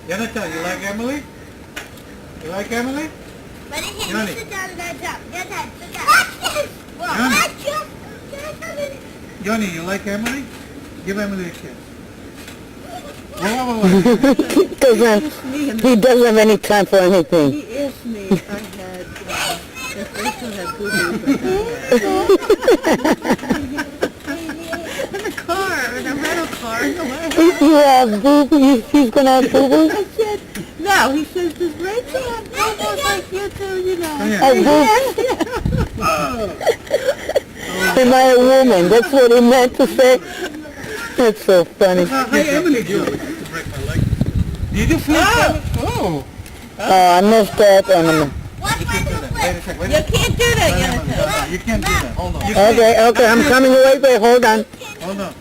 Jonathan, you like Emily? You like Emily? Johnny. Sit down and jump. Jonathan, sit down. Johnny, you like Emily? Give Emily a kiss. Whoa. He doesn't have any time for anything. He is me. I had, the first one had boo-boos. In the car, in a rental car. You have boo-boo? He's going to have boo-boo? I said, no, he says, does Rachel have boo-boos like you do, you know? Have boo-boo? Am I a woman? That's what he meant to say? That's so funny. Hi, Emily. Break my leg. Did you flip? Oh. Oh, I missed that animal. Wait a second. You can't do that, Jonathan. You can't do that. Hold on. Okay, I'm coming away, but hold on. Hold on.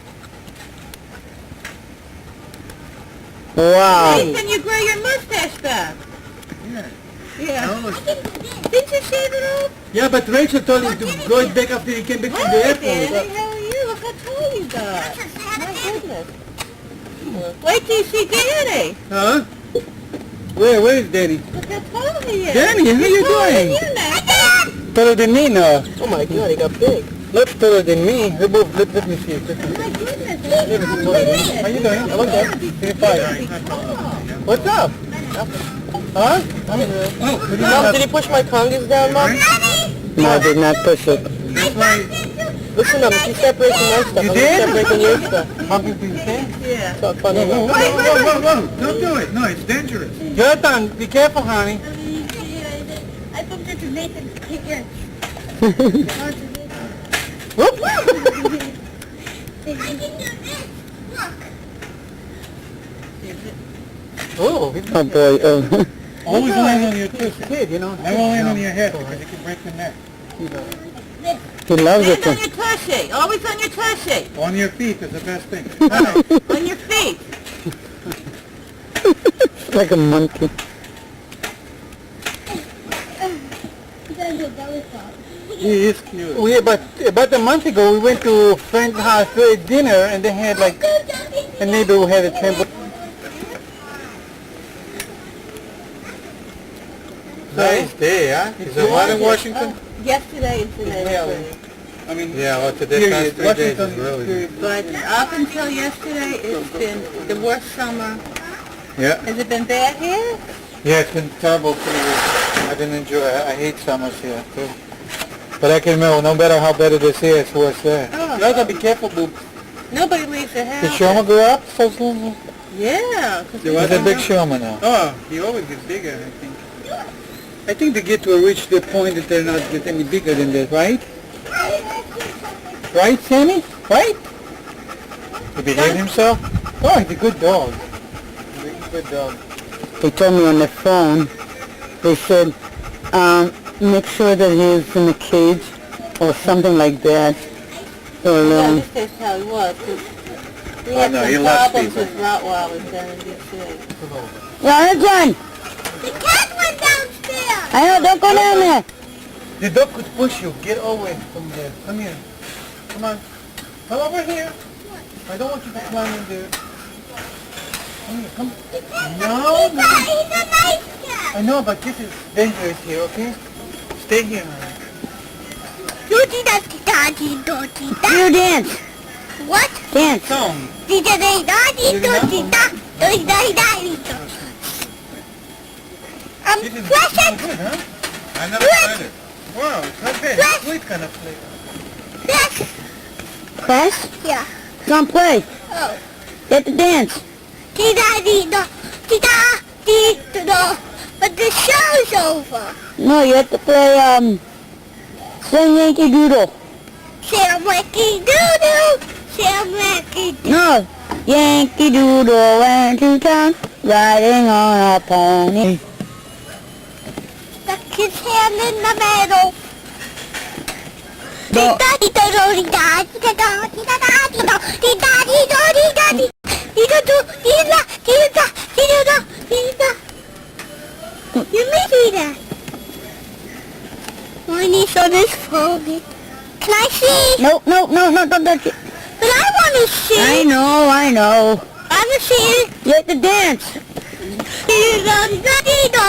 Wow. Hey, can you grow your mustache back? Yeah. Oh, Did you shave it off? yeah, but Rachel told you to grow it back after you came back from the Danny, airport. how are you? Look how tall you got. My goodness. Wait till you see Danny. Huh? Where is Danny? Look how tall he is. Danny, how you doing? You now. Taller than me now. Oh my God, he got big. Looks taller than me. Let me see. Oh my goodness. How you doing? I look up. 35. What's up? Huh? Mom, did he push my congas down, Mom? No, I did not push it. That's why. Listen, Mom, if you start breaking my stuff, You I'm did? gonna start breaking your stuff. How big do you think? Yeah. Talk funny. Whoa. Don't do it. No, it's dangerous. Jonathan, be careful, honey. I bumped into Nathan's picture. Whoop. I can do this. Look. Oh, Oh boy, oh. always land on your kid, you know. Never land on your head, or you can break your neck. He loves Land it. on your tushy. Always on your tushy. On your feet is the best thing. On your feet. Like a monkey. He is cute. But about a month ago, we went to a friend's house for a dinner, and they had like a neighbor who had a trampoline. Nice day, huh? Is it hot in Washington? Yesterday and today. Really? I mean, Yeah, well, today past 3 days is Washington really... But up until yesterday, it's been the worst summer. Yeah. Has it been bad here? Yeah, it's been terrible for you. I didn't enjoy it. I hate summers here, too. But I can remember, no matter how better this here, it's worse there. Oh. You gotta be careful, boo. Nobody leaves the house. Did Shoma grow up so soon? Yeah. He's a big Shoma now. Oh, he always gets bigger, I think. I think they get to reach the point that they're not get any bigger than that, right? Right, Sammy? Right? He behave himself? Oh, he's a good dog. He's a good dog. They told me on the phone, they said, make sure that he's in a cage or something like that. Or, Yeah, this is how he was. 'Cause we had no, he some loves problems people. with Rottweilers down in D.C. Jonathan! The cat went downstairs. I know, don't go down there. The dog could push you. Get away from there. Come here. Come on. Come over here. I don't want you to climb in there. Come here. Come. No. He's a nice cat. I know, but this is dangerous here, okay? Stay here, man. You dance. What? Dance. Song. I'm This is flashing. good, huh? I never Flash. tried it. Wow, it's not bad. Flash. Sweet kind of flavor. Flash. Class? Yeah. Come play. Oh. Get the dance. But the show's over. No, you have to play, Sing Yankee Doodle. Sam Wacky Doodoo. Sam Wacky Doodoo. No. Yankee Doodle went to town, riding on a pony. Stuck his hand in the middle. No. You missed that. When he saw this phone, can I see? No, don't touch it. But I want to see. I know. I want to see it. You have to dance. Do-do-do-do-do-do.